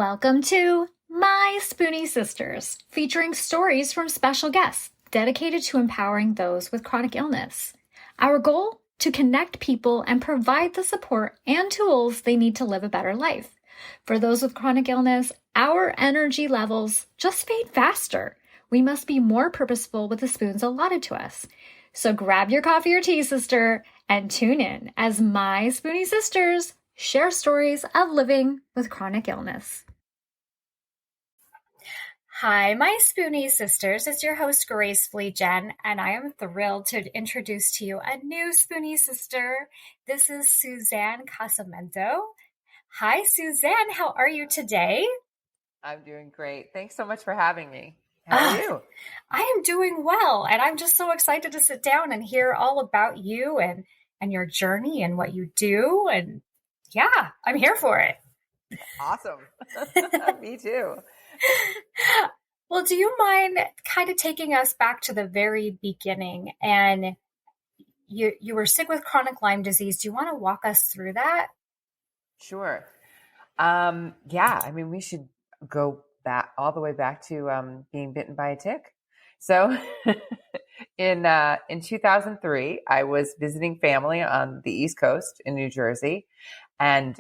Welcome to My Spoonie Sisters, featuring stories from special guests dedicated to empowering those with chronic illness. Our goal? To connect people and provide the support and tools they need to live a better life. For those with chronic illness, our energy levels just fade faster. We must be more purposeful with the spoons allotted to us. So grab your coffee or tea, sister, and tune in as My Spoonie Sisters share stories of living with chronic illness. Hi, my Spoonie Sisters. It's your host, Gracefully Jen, and I am thrilled to introduce to you a new Spoonie sister. This is Suzanne Casamento. Hi, Suzanne. How are you today? I'm doing great. Thanks so much for having me. How are you? I am doing well, and I'm just so excited to sit down and hear all about you and your journey and what you do. And yeah, I'm here for it. Awesome. Me too. Well, do you mind kind of taking us back to the very beginning? And you were sick with chronic Lyme disease. Do you want to walk us through that? Sure. Yeah, I mean, we should go back all the way back to being bitten by a tick. So in 2003, I was visiting family on the East Coast in New Jersey, and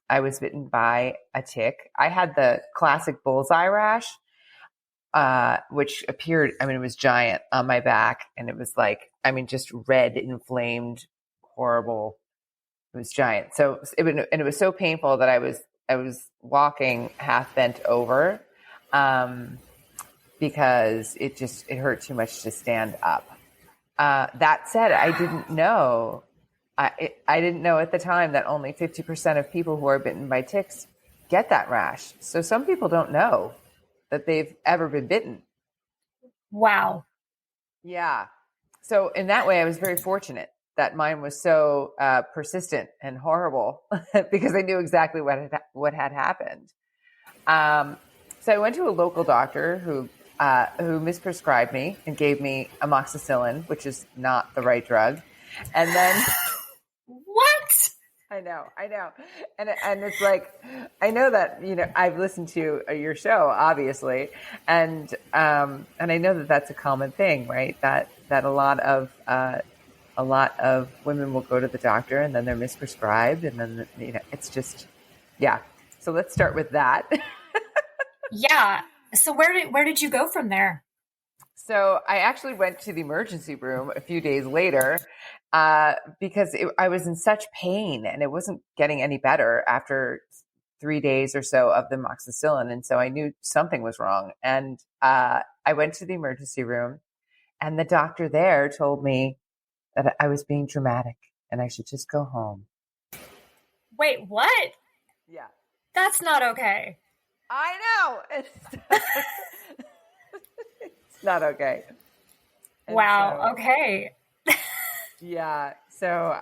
I was bitten by a tick. I had the classic bullseye rash, which appeared, I mean, it was giant on my back, and it was like, I mean, just red, inflamed, horrible. It was giant. So it was so painful that I was walking half bent over, because it hurt too much to stand up. That said, I didn't know at the time that only 50% of people who are bitten by ticks get that rash. So some people don't know that they've ever been bitten. Wow. Yeah. So in that way, I was very fortunate that mine was so persistent and horrible because I knew exactly what had happened. So I went to a local doctor who misprescribed me and gave me amoxicillin, which is not the right drug. And then what? I know. And it's like, I know that, I've listened to your show, obviously. And I know that that's a common thing, right? That a lot of women will go to the doctor and then they're misprescribed. And then, it's just, yeah. So let's start with that. Yeah. So where did you go from there? So I actually went to the emergency room a few days later, because I was in such pain and it wasn't getting any better after 3 days or so of the amoxicillin. And so I knew something was wrong. And I went to the emergency room, and the doctor there told me that I was being dramatic and I should just go home. Wait, what? Yeah. That's not okay. I know. It's not okay. And wow. So, okay. Yeah. So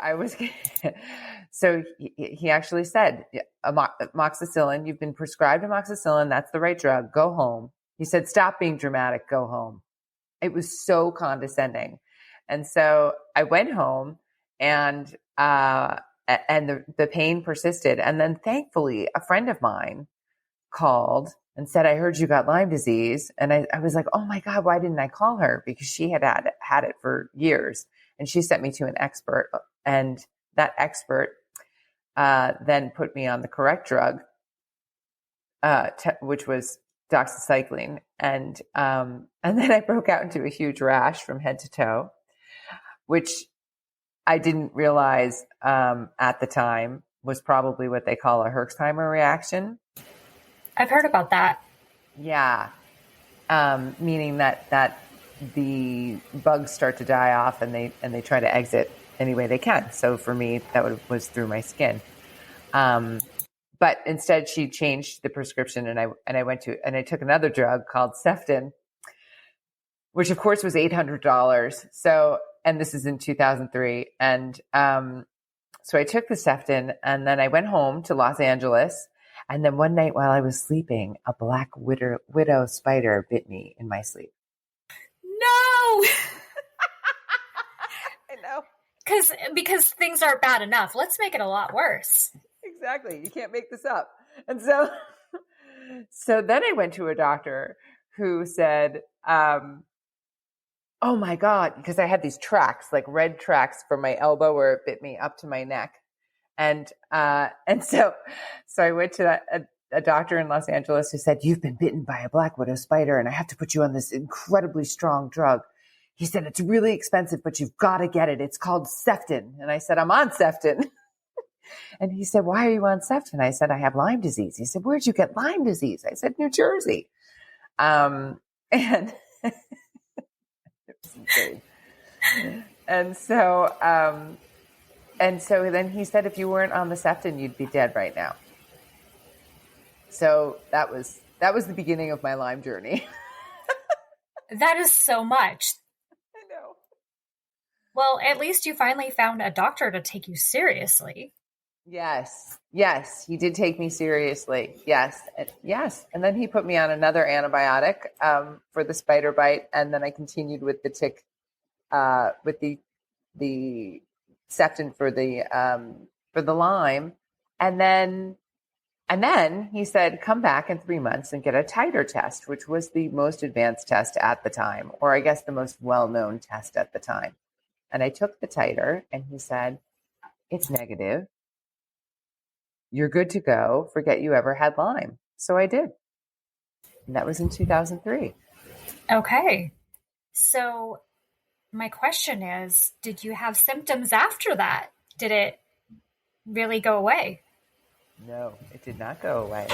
so he actually said, amoxicillin, you've been prescribed amoxicillin. That's the right drug. Go home. He said, stop being dramatic. Go home. It was so condescending. And so I went home, and the pain persisted. And then thankfully a friend of mine called and said, I heard you got Lyme disease. And I was like, oh my God, why didn't I call her? Because she had it for years. And she sent me to an expert, and that expert then put me on the correct drug, which was doxycycline. And then I broke out into a huge rash from head to toe, which I didn't realize at the time was probably what they call a Herxheimer reaction. I've heard about that. Yeah. Meaning that the bugs start to die off, and they try to exit any way they can. So for me, that was through my skin. But instead she changed the prescription, and I took another drug called Ceftin, which of course was $800. So, and this is in 2003. And, so I took the Ceftin, and then I went home to Los Angeles. And then one night while I was sleeping, a black widow spider bit me in my sleep. No! I know. Because things aren't bad enough. Let's make it a lot worse. Exactly. You can't make this up. And so So then I went to a doctor who said, oh my God, because I had these tracks, like red tracks from my elbow where it bit me up to my neck. And so I went to a doctor in Los Angeles who said, you've been bitten by a black widow spider and I have to put you on this incredibly strong drug. He said, it's really expensive, but you've got to get it. It's called Sefton. And I said, I'm on Sefton. And he said, why are you on Sefton? I said, I have Lyme disease. He said, where'd you get Lyme disease? I said, New Jersey. And And so then he said, if you weren't on the Sefton, you'd be dead right now. So that was the beginning of my Lyme journey. That is so much. I know. Well, at least you finally found a doctor to take you seriously. Yes. He did take me seriously. Yes. And then he put me on another antibiotic for the spider bite. And then I continued with the tick, with the Sefton for the Lyme. And then he said, come back in 3 months and get a titer test, which was the most advanced test at the time, or I guess the most well-known test at the time. And I took the titer and he said, it's negative. You're good to go. Forget you ever had Lyme. So I did. And that was in 2003. Okay. So my question is, did you have symptoms after that? Did it really go away? No, it did not go away.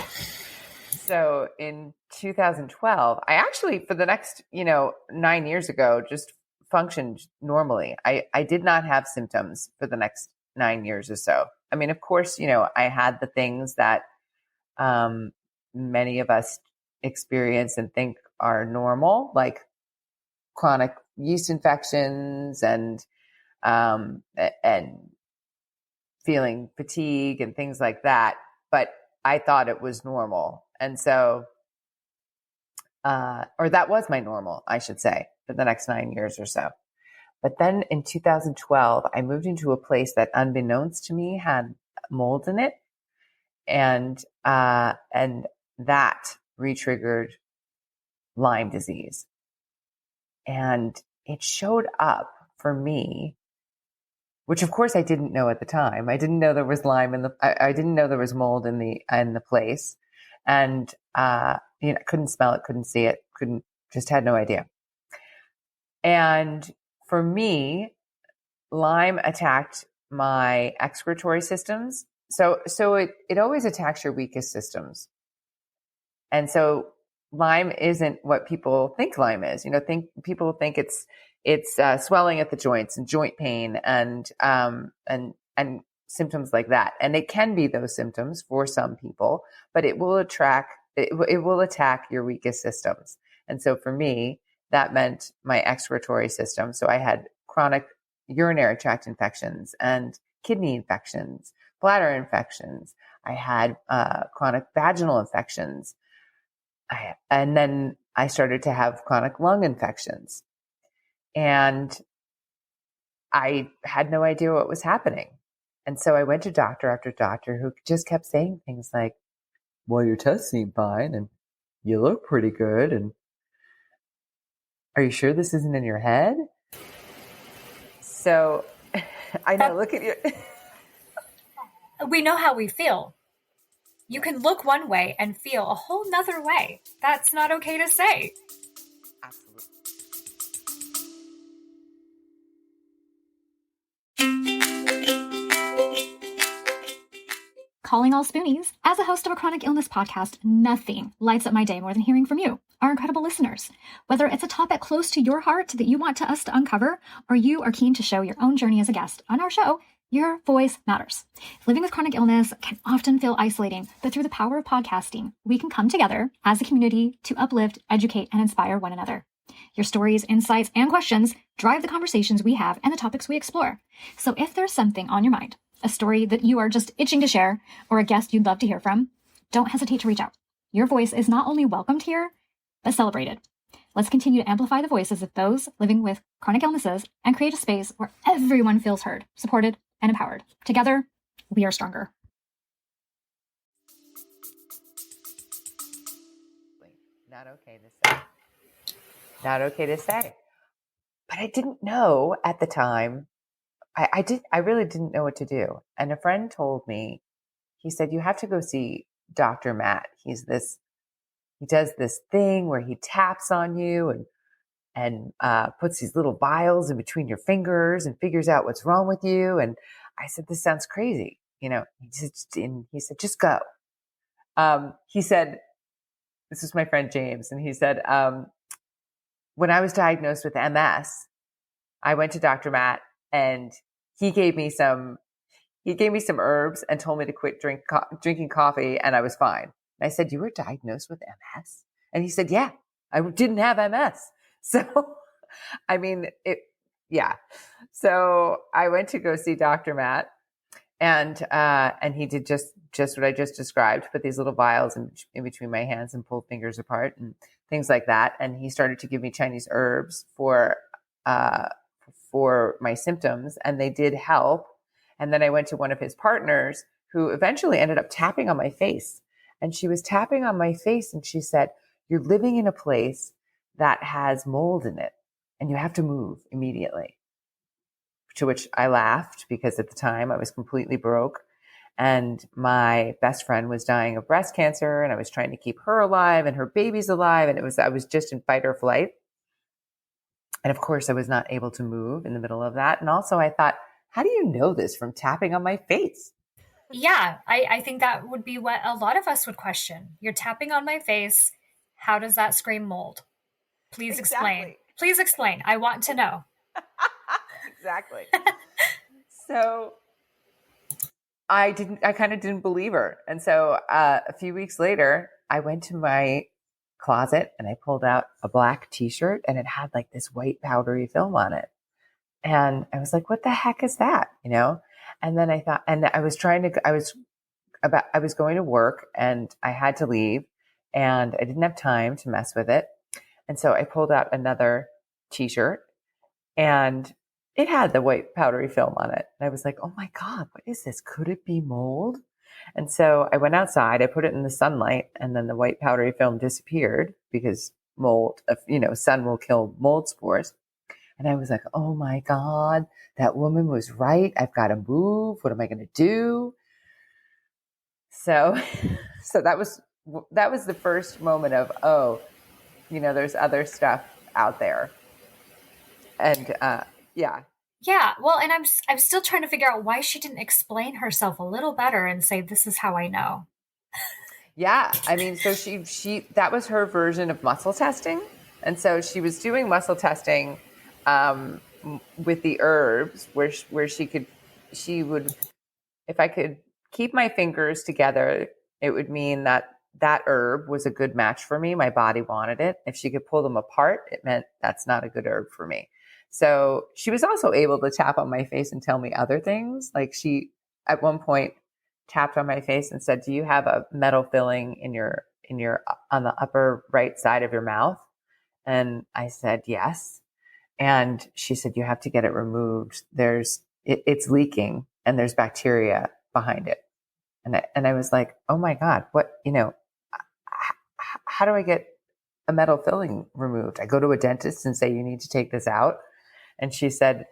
So in 2012, I actually, for the next, 9 years ago, just functioned normally. I did not have symptoms for the next 9 years or so. I mean, of course, I had the things that many of us experience and think are normal, like chronic yeast infections and feeling fatigue and things like that. But I thought it was normal. And so, or that was my normal, I should say, for the next 9 years or so. But then in 2012, I moved into a place that unbeknownst to me had mold in it. And that re-triggered Lyme disease. And it showed up for me, which of course I didn't know at the time. I didn't know there was Lyme I didn't know there was mold in the place. And, couldn't smell it, couldn't see it, just had no idea. And for me, Lyme attacked my excretory systems. So it always attacks your weakest systems. And so Lyme isn't what people think Lyme is. People think it's swelling at the joints and joint pain and symptoms like that. And it can be those symptoms for some people, but it will attack your weakest systems. And so for me, that meant my excretory system. So I had chronic urinary tract infections and kidney infections, bladder infections. I had chronic vaginal infections. And then I started to have chronic lung infections. And I had no idea what was happening. And so I went to doctor after doctor who just kept saying things like, well, your tests seem fine and you look pretty good. And are you sure this isn't in your head? So I know, look at you. We know how we feel. You can look one way and feel a whole nother way. That's not okay to say. Absolutely. Calling all Spoonies. As a host of a chronic illness podcast, nothing lights up my day more than hearing from you, our incredible listeners. Whether it's a topic close to your heart that you want us to uncover, or you are keen to show your own journey as a guest on our show, your voice matters. Living with chronic illness can often feel isolating, but through the power of podcasting, we can come together as a community to uplift, educate, and inspire one another. Your stories, insights, and questions drive the conversations we have and the topics we explore. So if there's something on your mind, a story that you are just itching to share, or a guest you'd love to hear from, don't hesitate to reach out. Your voice is not only welcomed here, but celebrated. Let's continue to amplify the voices of those living with chronic illnesses and create a space where everyone feels heard, supported, and empowered. Together, we are stronger. okay to say. Not okay to say. But I didn't know at the time. I really didn't know what to do. And a friend told me, he said, you have to go see Dr. Matt. He does this thing where he taps on you and puts these little vials in between your fingers and figures out what's wrong with you. And I said, this sounds crazy. He said, just go. He said, this is my friend James. And he said, when I was diagnosed with MS, I went to Dr. Matt and he gave me some herbs and told me to quit drinking coffee, and I was fine. And I said, you were diagnosed with MS? And he said, yeah, I didn't have MS. So, I mean, yeah. So I went to go see Dr. Matt, and he did just what I just described, put these little vials in between my hands and pulled fingers apart and things like that. And he started to give me Chinese herbs for my symptoms, and they did help. And then I went to one of his partners who eventually ended up tapping on my face. And she was tapping on my face and she said, you're living in a place that has mold in it and you have to move immediately. To which I laughed because at the time I was completely broke and my best friend was dying of breast cancer and I was trying to keep her alive and her baby's alive. And I was just in fight or flight. And of course I was not able to move in the middle of that. And also I thought, how do you know this from tapping on my face? Yeah, I think that would be what a lot of us would question. You're tapping on my face. How does that scream mold? Please explain. Please explain. I want to know. Exactly. So I kind of didn't believe her. And so a few weeks later, I went to my closet and I pulled out a black t-shirt and it had like this white powdery film on it. And I was like, what the heck is that? And then I thought, and I was going to work and I had to leave and I didn't have time to mess with it. And so I pulled out another t-shirt and it had the white powdery film on it. And I was like, oh my God, what is this? Could it be mold? And so I went outside, I put it in the sunlight, and then the white powdery film disappeared because mold, sun will kill mold spores. And I was like, oh my God, that woman was right. I've got to move. What am I going to do? So that was the first moment of, there's other stuff out there. And, yeah. Yeah. Well, and I'm still trying to figure out why she didn't explain herself a little better and say, this is how I know. Yeah. I mean, so she that was her version of muscle testing. And so she was doing muscle testing with the herbs where she would, if I could keep my fingers together, it would mean that herb was a good match for me. My body wanted it. If she could pull them apart, it meant that's not a good herb for me. So she was also able to tap on my face and tell me other things. Like she, at one point, tapped on my face and said, do you have a metal filling in your on the upper right side of your mouth? And I said, yes. And she said, you have to get it removed. It's leaking and there's bacteria behind it. And I was like, oh my God, what, how do I get a metal filling removed? I go to a dentist and say, you need to take this out. And she said,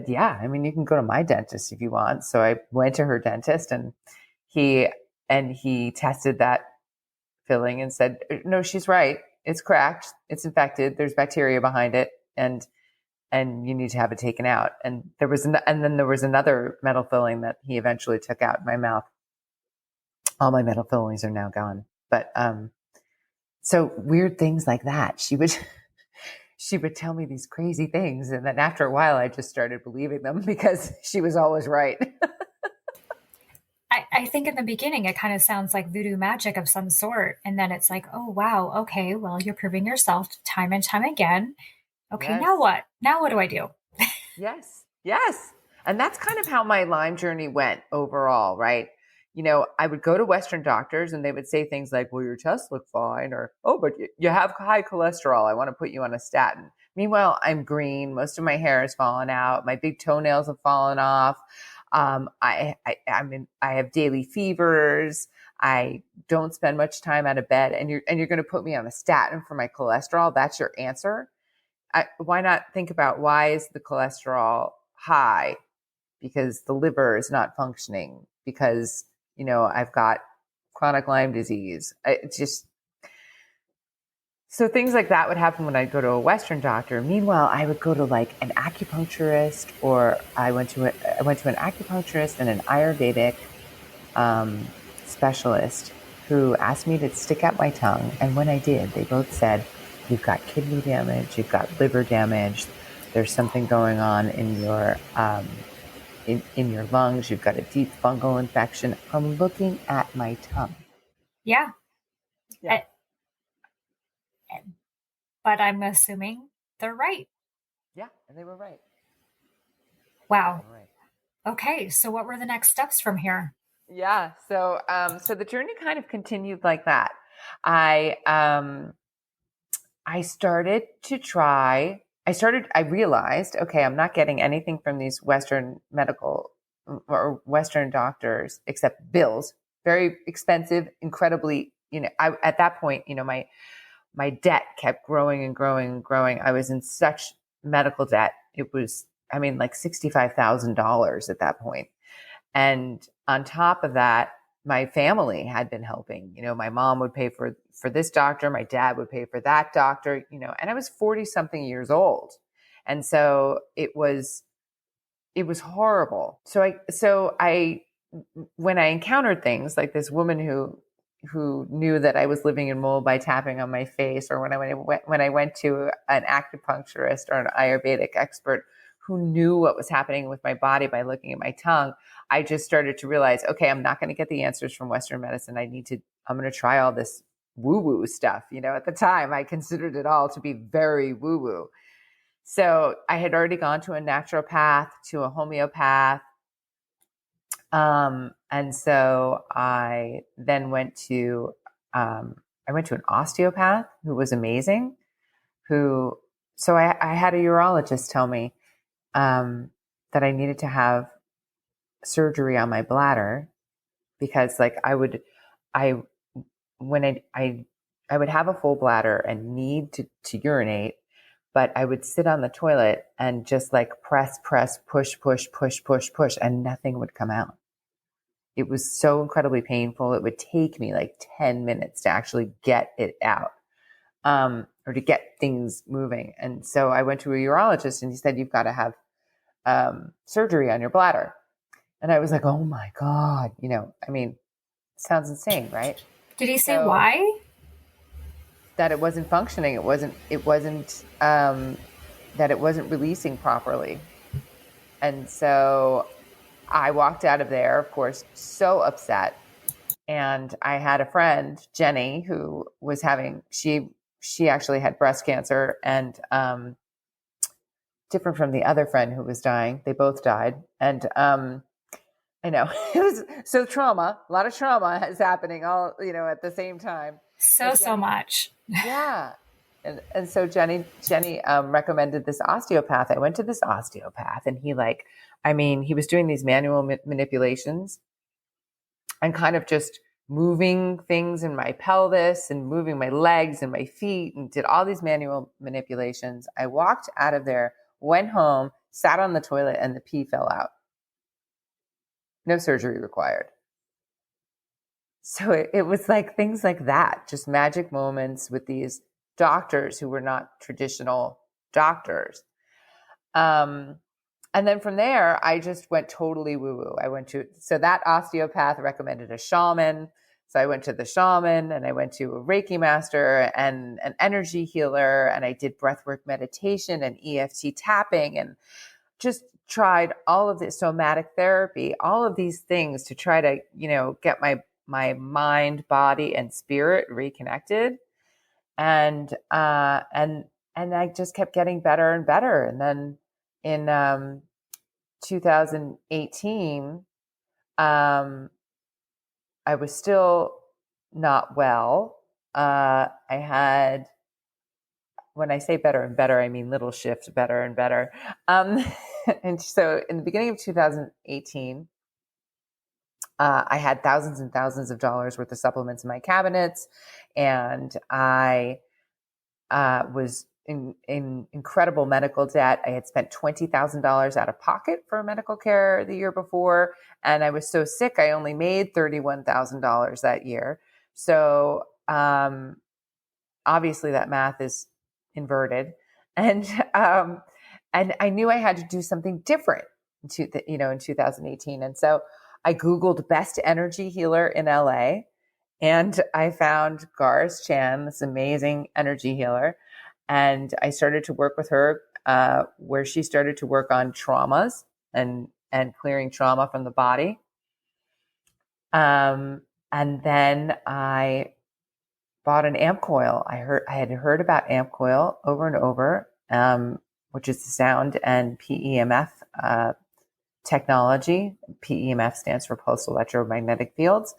yeah, I mean, you can go to my dentist if you want. So I went to her dentist and he tested that filling and said, no, she's right. It's cracked. It's infected. There's bacteria behind it. And you need to have it taken out. And then there was another metal filling that he eventually took out in my mouth. All my metal fillings are now gone. But, so weird things like that. She would tell me these crazy things. And then after a while, I just started believing them because she was always right. I think in the beginning, it kind of sounds like voodoo magic of some sort. And then it's like, oh, wow. Okay. Well, you're proving yourself time and time again. Okay. Yes. Now what? Now what do I do? Yes. Yes. And that's kind of how my Lyme journey went overall, right? I would go to Western doctors and they would say things like, well, your tests look fine, or, oh, but you have high cholesterol. I want to put you on a statin. Meanwhile, I'm green. Most of my hair has fallen out. My big toenails have fallen off. I have daily fevers. I don't spend much time out of bed, and you're going to put me on a statin for my cholesterol. That's your answer. Why not think about why is the cholesterol high? Because the liver is not functioning, because, I've got chronic Lyme disease. So things like that would happen when I'd go to a Western doctor. Meanwhile, I would go to like an acupuncturist, or I went to an acupuncturist and an Ayurvedic specialist who asked me to stick out my tongue. And when I did, they both said, you've got kidney damage, you've got liver damage, there's something going on in your in your lungs, you've got a deep fungal infection from looking at my tongue. Yeah. But I'm assuming they're right. Yeah, and they were right. Wow. Right. Okay, so what were the next steps from here? Yeah, so the journey kind of continued like that. I realized, okay, I'm not getting anything from these Western medical or Western doctors except bills, very expensive, incredibly, at that point, my debt kept growing and growing and growing. I was in such medical debt. It was, like $65,000 at that point. And on top of that, my family had been helping. My mom would pay for this doctor. My dad would pay for that doctor, and I was 40 something years old. And so it was horrible. So I, when I encountered things like this woman who knew that I was living in mold by tapping on my face, or when I went to an acupuncturist or an Ayurvedic expert who knew what was happening with my body by looking at my tongue, I just started to realize, okay, I'm not going to get the answers from Western medicine. I'm going to try all this woo-woo stuff. At the time, I considered it all to be very woo-woo. So I had already gone to a naturopath, to a homeopath. And so I then went to an osteopath who was amazing, so I had a urologist tell me, that I needed to have surgery on my bladder, because like I would have a full bladder and need to urinate, but I would sit on the toilet and just like press, push, and nothing would come out. It was so incredibly painful. It would take me like 10 minutes to actually get it out, or to get things moving. And so I went to a urologist, and he said, you've got to have surgery on your bladder. And I was like, oh my God, sounds insane, right? Did he say why? That it wasn't functioning. It wasn't that it wasn't releasing properly. And so I walked out of there, of course, so upset. And I had a friend, Jenny, who was she actually had breast cancer, and different from the other friend who was dying. They both died. And I know it was so a lot of trauma is happening all, at the same time. So much. Yeah. And so Jenny recommended this osteopath. I went to this osteopath, and he was doing these manual manipulations and kind of just moving things in my pelvis and moving my legs and my feet, and did all these manual manipulations. I walked out of there, went home, sat on the toilet, and the pee fell out. No surgery required. So it was like things like that, just magic moments with these doctors who were not traditional doctors. And then from there, I just went totally woo-woo. So that osteopath recommended a shaman. So I went to the shaman, and I went to a Reiki master and an energy healer, and I did breathwork meditation and EFT tapping, and just tried all of this somatic therapy, all of these things to try to, get my mind, body, and spirit reconnected. And I just kept getting better and better. And then in 2018, I was still not well. I had, when I say better and better, I mean little shifts, better and better. And so in the beginning of 2018, I had thousands and thousands of dollars worth of supplements in my cabinets, and I was in incredible medical debt. I had spent $20,000 out of pocket for medical care the year before, and I was so sick I only made $31,000 that year. So obviously that math is inverted, and I knew I had to do something different in 2018, and so I Googled best energy healer in LA. And I found Garis Chan, this amazing energy healer. And I started to work with her, where she started to work on traumas and clearing trauma from the body. And then I bought an amp coil. I had heard about amp coil over and over, which is the sound and PEMF technology. PEMF stands for pulse electromagnetic fields.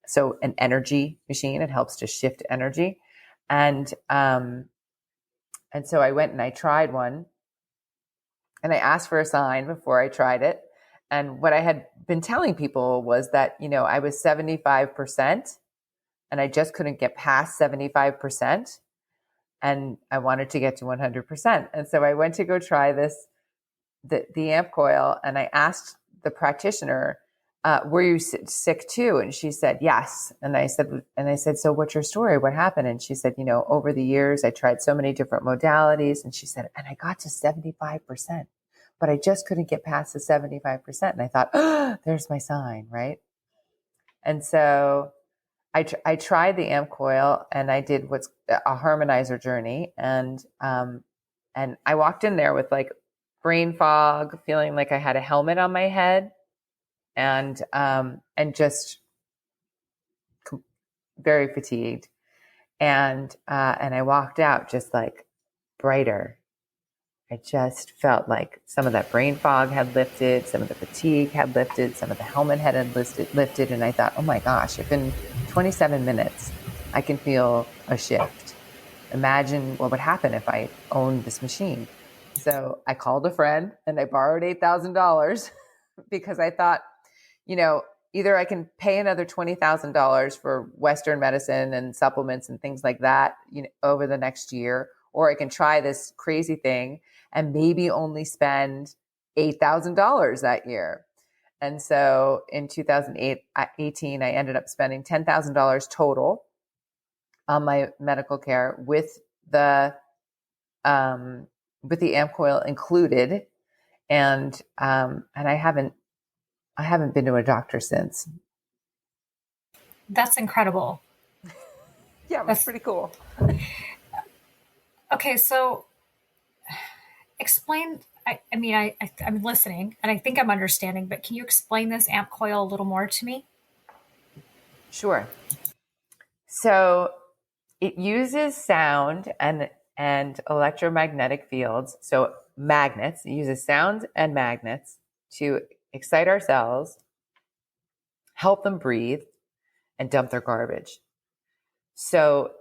So an energy machine, it helps to shift energy. And so I went and I tried one, and I asked for a sign before I tried it. And what I had been telling people was that, I was 75% and I just couldn't get past 75%. And I wanted to get to 100%. And so I went to go try the amp coil, and I asked the practitioner, were you sick too? And she said, yes. And I said, so what's your story? What happened? And she said, over the years, I tried so many different modalities. And she said, and I got to 75%, but I just couldn't get past the 75%. And I thought, oh, there's my sign, right? And so I tried the amp coil, and I did what's a harmonizer journey. And I walked in there with like brain fog, feeling like I had a helmet on my head, and just very fatigued. And I walked out just like brighter. I just felt like some of that brain fog had lifted, some of the fatigue had lifted, some of the helmet had lifted. And I thought, oh my gosh, if in 27 minutes I can feel a shift, imagine what would happen if I owned this machine. So I called a friend and I borrowed $8,000 because I thought, either I can pay another $20,000 for Western medicine and supplements and things like that, over the next year, or I can try this crazy thing and maybe only spend $8,000 that year. And so in 2018, I ended up spending $10,000 total on my medical care with the amp coil included. And I haven't been to a doctor since. That's incredible. Yeah, that's pretty cool. Okay, so explain. I'm listening, and I think I'm understanding, but can you explain this amp coil a little more to me? Sure. So it uses sound and electromagnetic fields. So magnets, it uses sound and magnets to excite our cells, help them breathe, and dump their garbage. So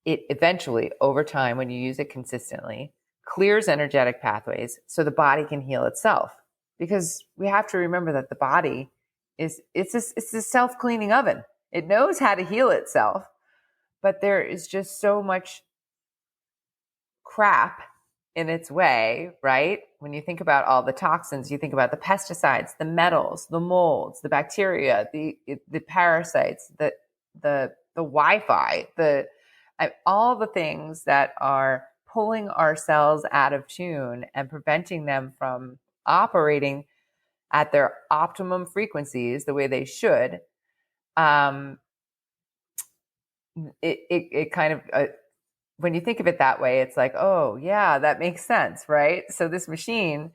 it eventually, over time, when you use it consistently, clears energetic pathways so the body can heal itself. Because we have to remember that the body it's a self-cleaning oven. It knows how to heal itself, but there is just so much crap in its way, right? When you think about all the toxins, you think about the pesticides, the metals, the molds, the bacteria, the parasites, the Wi-Fi, all the things that are pulling our cells out of tune and preventing them from operating at their optimum frequencies the way they should. It kind of, when you think of it that way, it's like, oh yeah, that makes sense, right? So this machine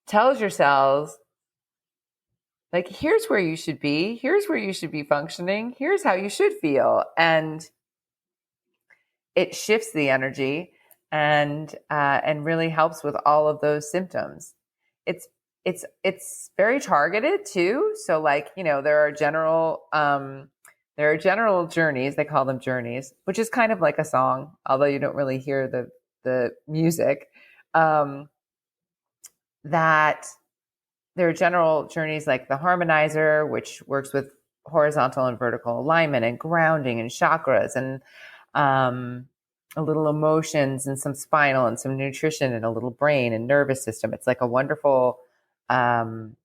tells your cells, like, here's where you should be, here's where you should be functioning, here's how you should feel. And it shifts the energy and really helps with all of those symptoms. It's very targeted too. So like, there are general journeys, they call them journeys, which is kind of like a song, although you don't really hear the music, that there are general journeys like the harmonizer, which works with horizontal and vertical alignment and grounding and chakras and a little emotions and some spinal and some nutrition and a little brain and nervous system. It's like a wonderful um,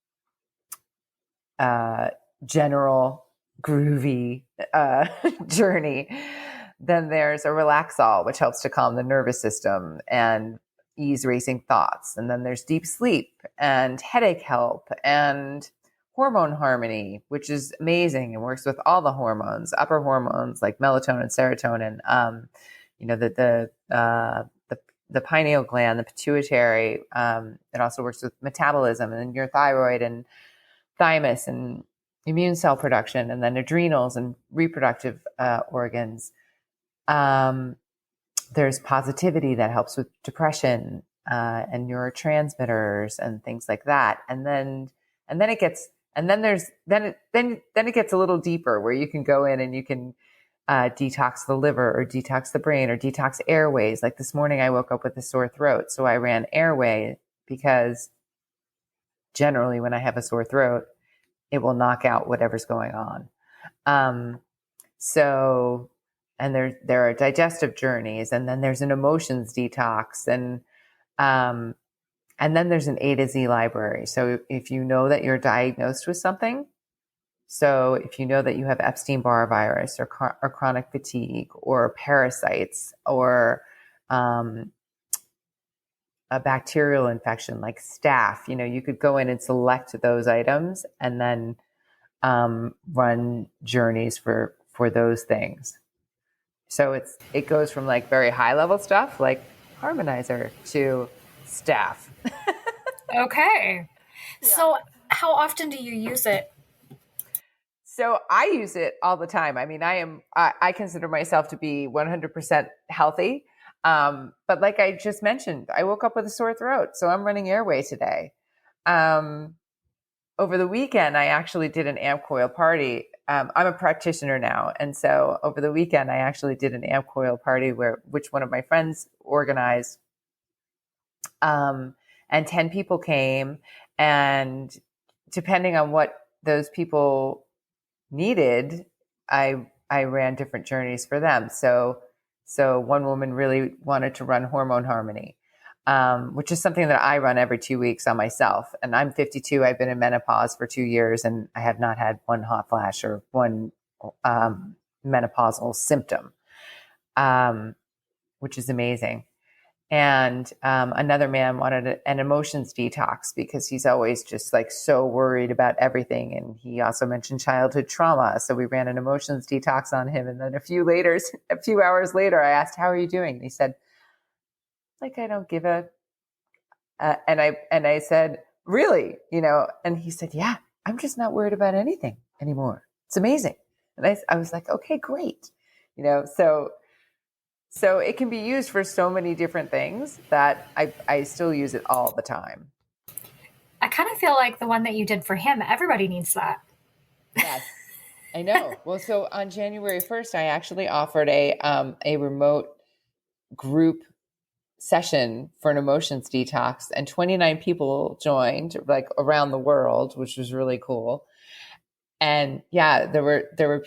general groovy journey. Then there's a relaxol, which helps to calm the nervous system and ease racing thoughts. And then there's deep sleep and headache help and hormone harmony, which is amazing and works with all the hormones, upper hormones like melatonin, serotonin, the pineal gland, the pituitary. It also works with metabolism and your thyroid and thymus and immune cell production, and then adrenals and reproductive organs. There's positivity that helps with depression and neurotransmitters and things like that. And then it gets a little deeper where you can go in and you can detox the liver or detox the brain or detox airways. Like this morning, I woke up with a sore throat, so I ran airway because generally when I have a sore throat, it will knock out whatever's going on. And there are digestive journeys, and then there's an emotions detox, and then there's an A to Z library. So if you know that you're diagnosed with something, so if you know that you have Epstein-Barr virus or chronic fatigue or parasites or a bacterial infection like staph, you could go in and select those items and then run journeys for those things. So it goes from like very high level stuff like harmonizer to staph. Okay. Yeah. So how often do you use it? So I use it all the time. I mean, I consider myself to be 100% healthy. But like I just mentioned, I woke up with a sore throat, so I'm running airway today. Over the weekend, I actually did an amp coil party. I'm a practitioner now. And so over the weekend, I actually did an amp coil party which one of my friends organized. And 10 people came, and depending on what those people needed, I ran different journeys for them. So one woman really wanted to run hormone harmony, which is something that I run every 2 weeks on myself. And I'm 52. I've been in menopause for 2 years, and I have not had one hot flash or one menopausal symptom, which is amazing. And another man wanted an emotions detox because he's always just like so worried about everything. And he also mentioned childhood trauma. So we ran an emotions detox on him. And then a few hours later, I asked, "How are you doing?" And he said, "Like, I don't give a," and I said, "Really?" And he said, "Yeah, I'm just not worried about anything anymore. It's amazing." And I was like, "Okay, great." So it can be used for so many different things that I still use it all the time. I kind of feel like the one that you did for him, everybody needs that. Yes, I know. Well, so on January 1st, I actually offered a remote group session for an emotions detox, and 29 people joined, like around the world, which was really cool. And yeah, there were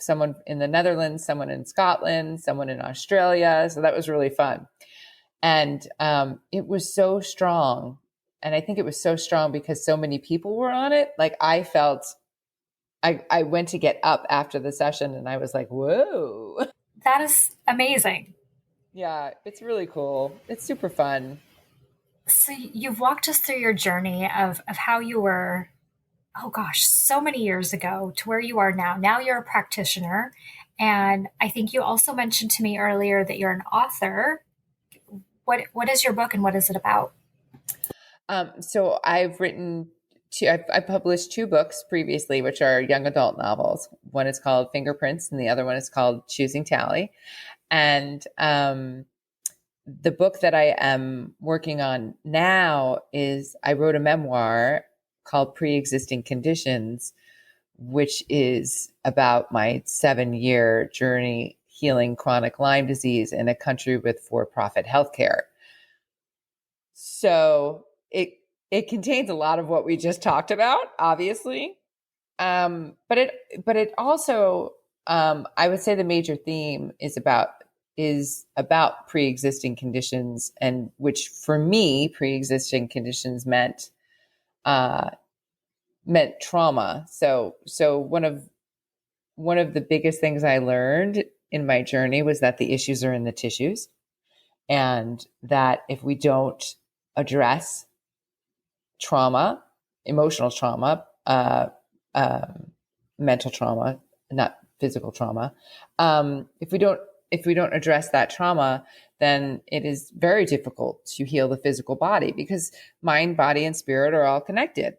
someone in the Netherlands, someone in Scotland, someone in Australia. So that was really fun. And it was so strong. And I think it was so strong because so many people were on it. Like I felt, I went to get up after the session and I was like, whoa. That is amazing. Yeah, it's really cool. It's super fun. So you've walked us through your journey of how you were, oh gosh, so many years ago to where you are now. Now you're a practitioner. And I think you also mentioned to me earlier that you're an author. What is your book and what is it about? So I've written I've published 2 books previously, which are young adult novels. One is called Fingerprints and the other one is called Choosing Tally. And the book that I am working on now is I wrote a memoir called Pre-Existing Conditions, which is about my 7-year journey healing chronic Lyme disease in a country with for-profit healthcare. So it contains a lot of what we just talked about, obviously. But it also, I would say the major theme is about pre-existing conditions, and which for me, pre-existing conditions meant trauma. So one of the biggest things I learned in my journey was that the issues are in the tissues, and that if we don't address trauma, emotional trauma, mental trauma, not physical trauma, if we don't address that trauma, then it is very difficult to heal the physical body, because mind, body, and spirit are all connected.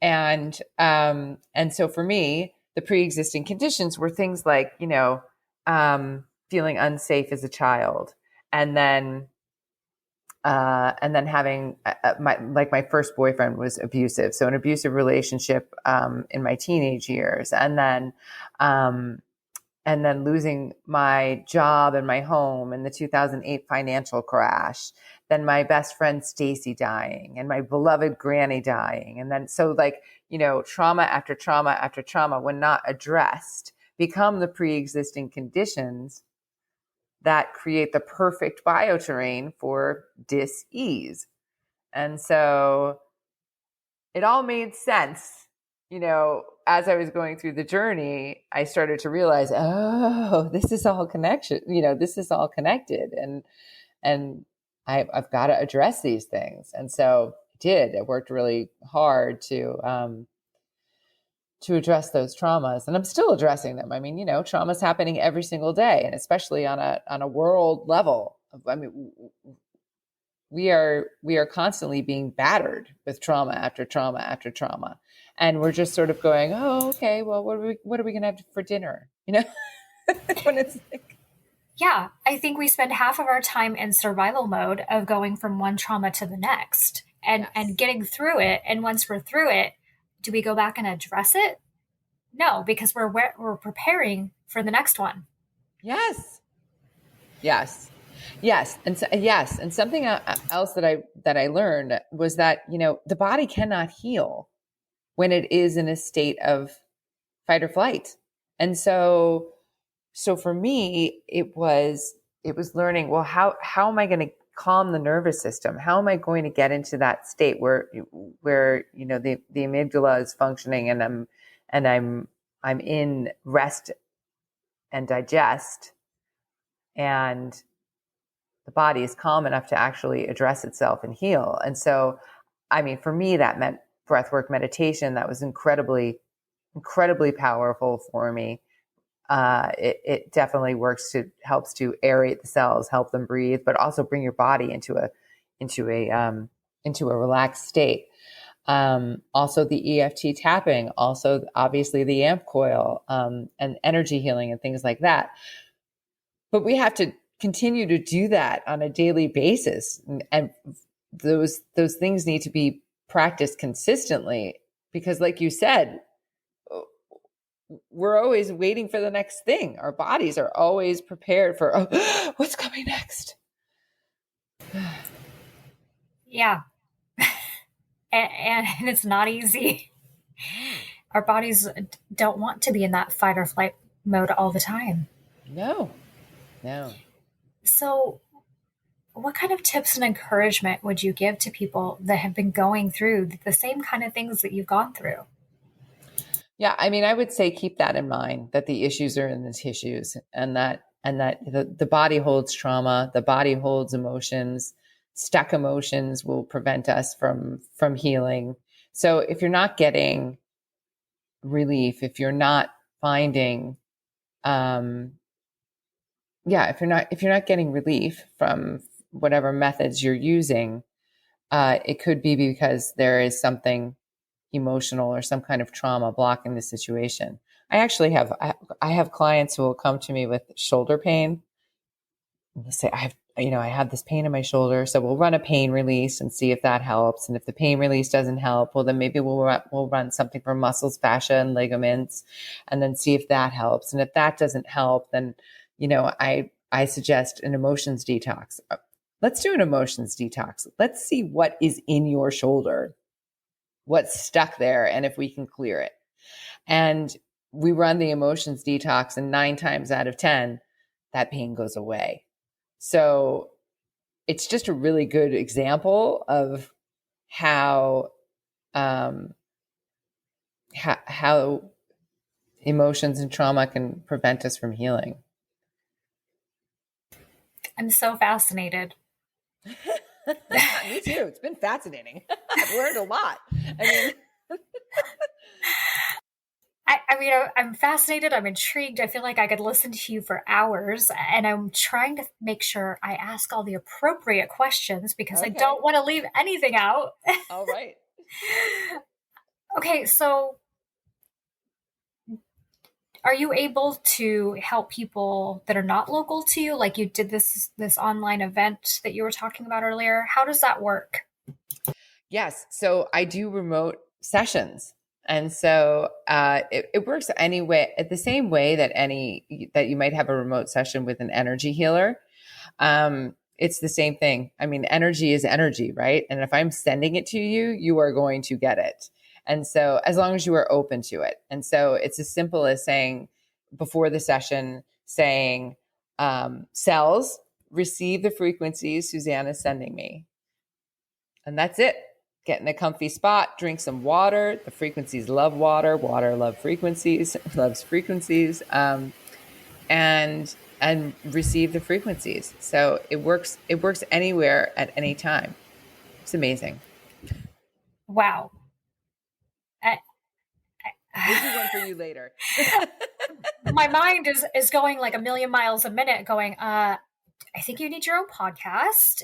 And so for me, the pre-existing conditions were things like, feeling unsafe as a child, and then having my first boyfriend was abusive, so an abusive relationship in my teenage years, and then losing my job and my home in the 2008 financial crash, then my best friend Stacy dying, and my beloved granny dying. And then, so trauma after trauma after trauma, when not addressed, become the pre-existing conditions that create the perfect bioterrain for dis-ease. And so it all made sense. As I was going through the journey, I started to realize, oh, this is all connection. This is all connected, and I've got to address these things. And so I did. I worked really hard to address those traumas, and I'm still addressing them. I mean, trauma's happening every single day, and especially on a world level. I mean, we are constantly being battered with trauma after trauma after trauma, and we're just sort of going, oh, okay, well, what are we going to have for dinner? When it's like, yeah, I think we spend half of our time in survival mode of going from one trauma to the next, and yes. and getting through it. And once we're through it, do we go back and address it? No, because we're preparing for the next one. Yes. And so, yes. And something else that I learned was that, the body cannot heal when it is in a state of fight or flight. And so for me, it was learning, well, how am I going to calm the nervous system? How am I going to get into that state where the amygdala is functioning, and I'm in rest and digest, and the body is calm enough to actually address itself and heal. And so, I mean, for me, that meant breathwork meditation. That was incredibly, incredibly powerful for me. It definitely helps to aerate the cells, help them breathe, but also bring your body into a relaxed state. Also the EFT tapping, also obviously the amp coil, and energy healing and things like that. But we have to continue to do that on a daily basis. And those things need to be practiced consistently, because like you said, we're always waiting for the next thing. Our bodies are always prepared for, oh, what's coming next? Yeah. and it's not easy. Our bodies don't want to be in that fight or flight mode all the time. No. So what kind of tips and encouragement would you give to people that have been going through the same kind of things that you've gone through? Yeah, I mean, I would say keep that in mind, that the issues are in the tissues, and that the body holds trauma, the body holds emotions. Stuck emotions will prevent us from healing. So if you're not getting relief, if you're not finding, if you're not getting relief from whatever methods you're using, it could be because there is something emotional or some kind of trauma blocking the situation. I actually have clients who will come to me with shoulder pain. And they'll say, I have this pain in my shoulder. So we'll run a pain release and see if that helps. And if the pain release doesn't help, well, then maybe we'll run something for muscles, fascia, and ligaments, and then see if that helps. And if that doesn't help, then, I suggest an emotions detox. let's do an emotions detox. Let's see what is in your shoulder, what's stuck there, and if we can clear it. And we run the emotions detox, and 9 times out of 10, that pain goes away. So it's just a really good example of how emotions and trauma can prevent us from healing. I'm so fascinated. Me too. It's been fascinating. I've learned a lot. I'm fascinated. I'm intrigued. I feel like I could listen to you for hours, and I'm trying to make sure I ask all the appropriate questions because I don't want to leave anything out. All right. Okay, so are you able to help people that are not local to you? Like you did this online event that you were talking about earlier. How does that work? Yes. So I do remote sessions. And so it works anyway, the same way that you might have a remote session with an energy healer. It's the same thing. I mean, energy is energy, right? And if I'm sending it to you, you are going to get it. And so as long as you are open to it. And so it's as simple as saying before the session, saying, cells, receive the frequencies Suzanne is sending me. And that's it. Get in a comfy spot, drink some water. The frequencies love water. Water loves frequencies. And receive the frequencies. So it works anywhere at any time. It's amazing. Wow. We'll do one for you later. My mind is going like a million miles a minute going, I think you need your own podcast.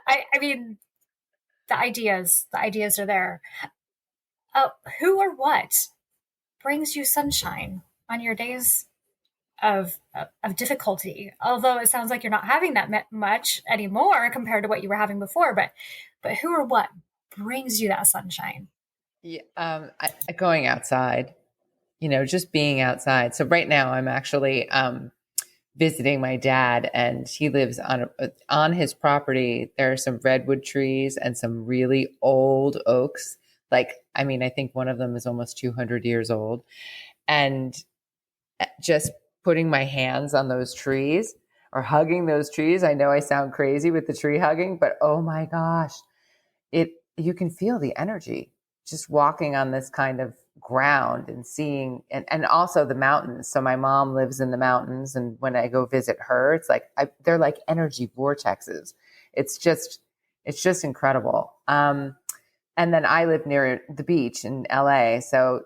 I mean, the ideas are there. Who or what brings you sunshine on your days of difficulty? Although it sounds like you're not having that much anymore compared to what you were having before, but who or what brings you that sunshine? Yeah, going outside, just being outside. So right now I'm actually visiting my dad, and he lives on his property. There are some redwood trees and some really old oaks. I think one of them is almost 200 years old. And just putting my hands on those trees or hugging those trees. I know I sound crazy with the tree hugging, but oh my gosh, you can feel the energy just walking on this kind of ground and seeing, and also the mountains. So my mom lives in the mountains, and when I go visit her, it's like, they're like energy vortexes. It's just incredible. And then I live near the beach in LA. So,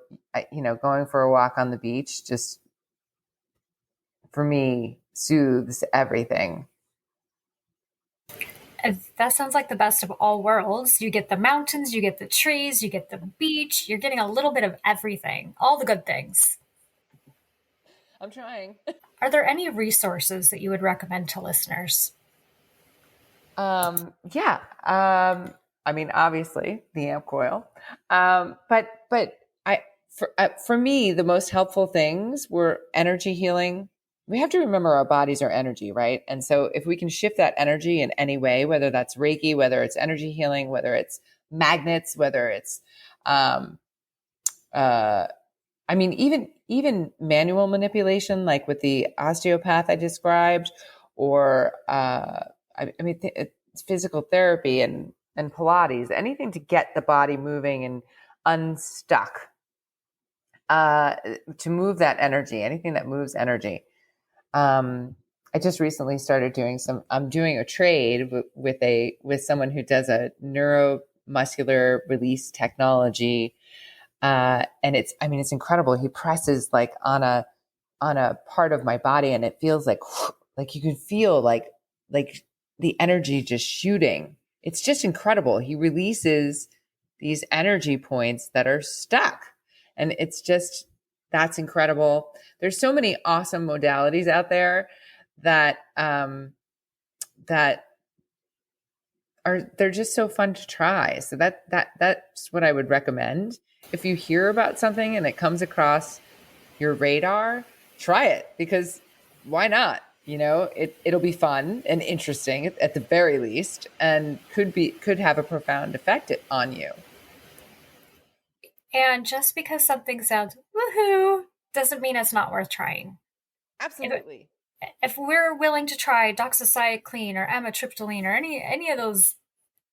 going for a walk on the beach just, for me, soothes everything. That sounds like the best of all worlds. You get the mountains, you get the trees, you get the beach. You're getting a little bit of everything, all the good things. I'm trying. Are there any resources that you would recommend to listeners? Yeah. Obviously the amp coil. But for me, the most helpful things were energy healing. We have to remember our bodies are energy, right? And so if we can shift that energy in any way, whether that's Reiki, whether it's energy healing, whether it's magnets, whether it's, even manual manipulation, like with the osteopath I described, or, it's physical therapy and Pilates, anything to get the body moving and unstuck, to move that energy, anything that moves energy. I just recently started I'm doing a trade with someone who does a neuromuscular release technology. And it's incredible. He presses like on a part of my body, and it feels like you can feel like the energy just shooting. It's just incredible. He releases these energy points that are stuck, and that's incredible. There's so many awesome modalities out there that they're just so fun to try. So that's what I would recommend. If you hear about something and it comes across your radar, try it, because why not? It'll be fun and interesting at the very least, and could have a profound effect on you. And just because something sounds woohoo doesn't mean it's not worth trying. Absolutely. If we're willing to try doxycycline or amitriptyline or any of those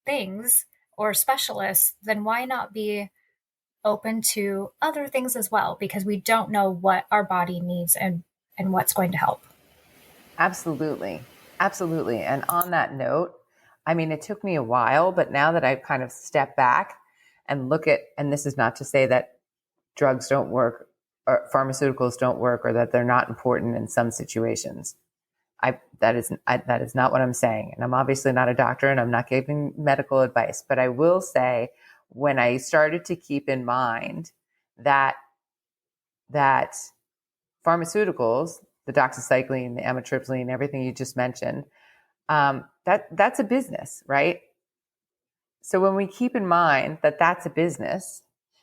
things or specialists, then why not be open to other things as well? Because we don't know what our body needs and what's going to help. Absolutely. Absolutely. And on that note, I mean, it took me a while, but now that I've kind of stepped back and look at, and this is not to say that drugs don't work or pharmaceuticals don't work or that they're not important in some situations. That is not what I'm saying. And I'm obviously not a doctor and I'm not giving medical advice, but I will say when I started to keep in mind that pharmaceuticals, the doxycycline, the amitriptyline, everything you just mentioned, that's a business, right? So when we keep in mind that that's a business,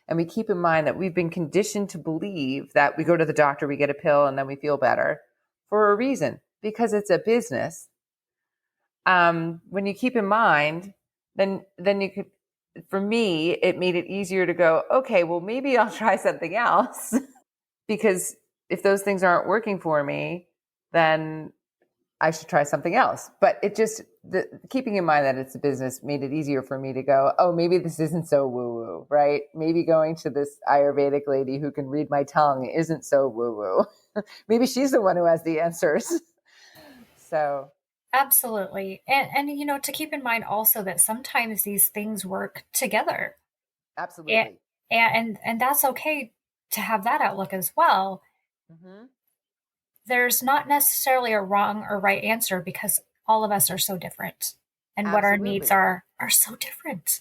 and we keep in mind that we've been conditioned to believe that we go to the doctor, we get a pill, and then we feel better for a reason, because it's a business. When you keep in mind, then you could, for me, it made it easier to go, okay, well, maybe I'll try something else because if those things aren't working for me, then I should try something else. But it just, keeping in mind that it's a business made it easier for me to go, oh, maybe this isn't so woo-woo, right? Maybe going to this Ayurvedic lady who can read my tongue isn't so woo-woo. Maybe she's the one who has the answers. So. Absolutely. And to keep in mind also that sometimes these things work together. Absolutely. And that's okay to have that outlook as well. Mm-hmm. There's not necessarily a wrong or right answer because all of us are so different and what our needs are so different.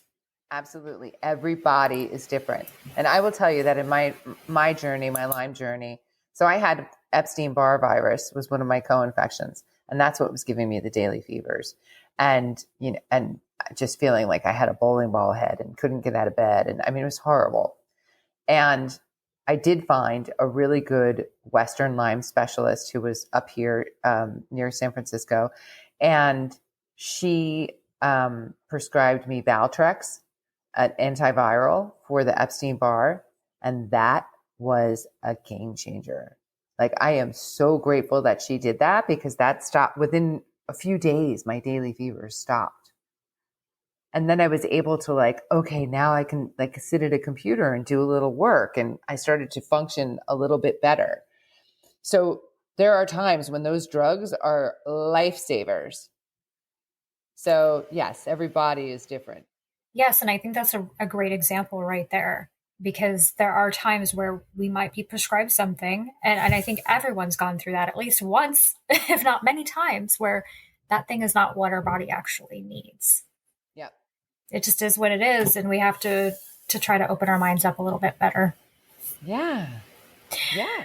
Absolutely. Every body is different. And I will tell you that in my journey, my Lyme journey, so I had Epstein-Barr virus was one of my co-infections. And that's what was giving me the daily fevers. And, and just feeling like I had a bowling ball head and couldn't get out of bed. And I mean, it was horrible. And I did find a really good Western Lyme specialist who was up here near San Francisco. And she prescribed me Valtrex, an antiviral for the Epstein-Barr. And that was a game changer. Like, I am so grateful that she did that because that stopped within a few days. My daily fevers stopped. And then I was able to okay, now I can sit at a computer and do a little work. And I started to function a little bit better. So there are times when those drugs are lifesavers. So yes, every body is different. Yes. And I think that's a great example right there. Because there are times where we might be prescribed something. And I think everyone's gone through that at least once, if not many times, where that thing is not what our body actually needs. Yep. It just is what it is. And we have to try to open our minds up a little bit better. Yeah. Yeah.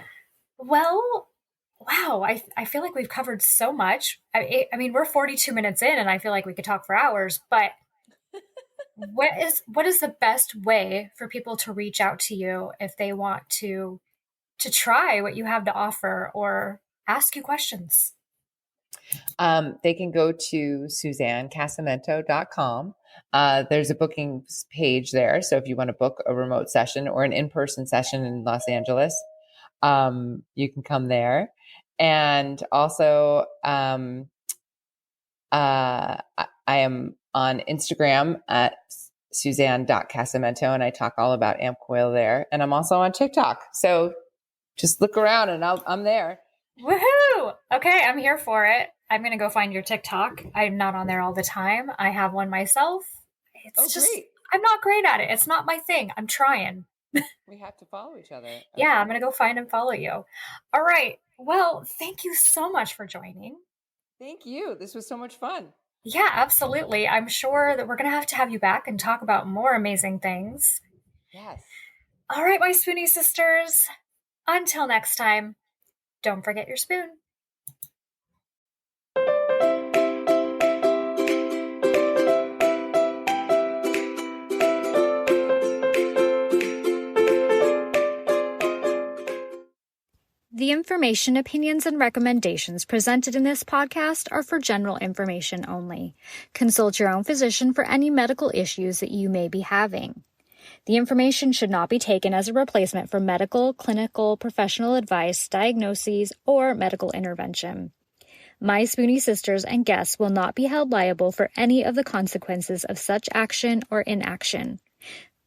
Well, wow. I feel like we've covered so much. I mean, we're 42 minutes in and I feel like we could talk for hours, but what is the best way for people to reach out to you if they want to try what you have to offer or ask you questions? They can go to SuzanneCasamento.com. There's a booking page there. So if you want to book a remote session or an in-person session in Los Angeles, you can come there. And also, I am on Instagram at Suzanne.Casamento, and I talk all about amp coil there. And I'm also on TikTok. So just look around and I'm there. Woohoo! Okay, I'm here for it. I'm going to go find your TikTok. I'm not on there all the time. I have one myself. It's great. I'm not great at it. It's not my thing. I'm trying. We have to follow each other. Okay. Yeah, I'm going to go find and follow you. All right. Well, thank you so much for joining. Thank you. This was so much fun. Yeah, absolutely. I'm sure that we're going to have you back and talk about more amazing things. Yes. All right, my Spoonie sisters. Until next time, don't forget your spoon. The The information, opinions, and recommendations presented in this podcast are for general information only. Consult your own physician for any medical issues that you may be having. The information should not be taken as a replacement for medical, clinical, professional advice, diagnoses, or medical intervention. My Spoonie sisters and guests will not be held liable for any of the consequences of such action or inaction.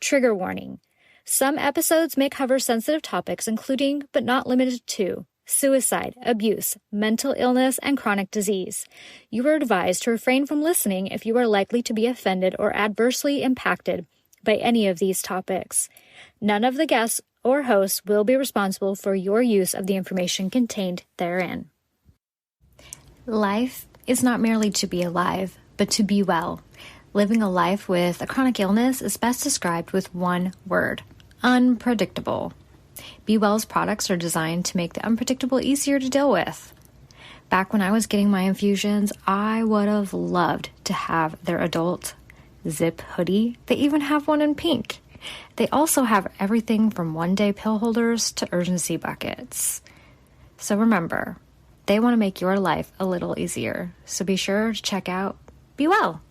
Trigger warning. Some episodes may cover sensitive topics including, but not limited to, suicide, abuse, mental illness, and chronic disease. You are advised to refrain from listening if you are likely to be offended or adversely impacted by any of these topics. None of the guests or hosts will be responsible for your use of the information contained therein. Life is not merely to be alive, but to be well. Living a life with a chronic illness is best described with one word: unpredictable. Be Well's products are designed to make the unpredictable easier to deal with. Back when I was getting my infusions, I would have loved to have their adult zip hoodie. They even have one in pink. They also have everything from one-day pill holders to urgency buckets. So remember, they want to make your life a little easier. So be sure to check out Be Well.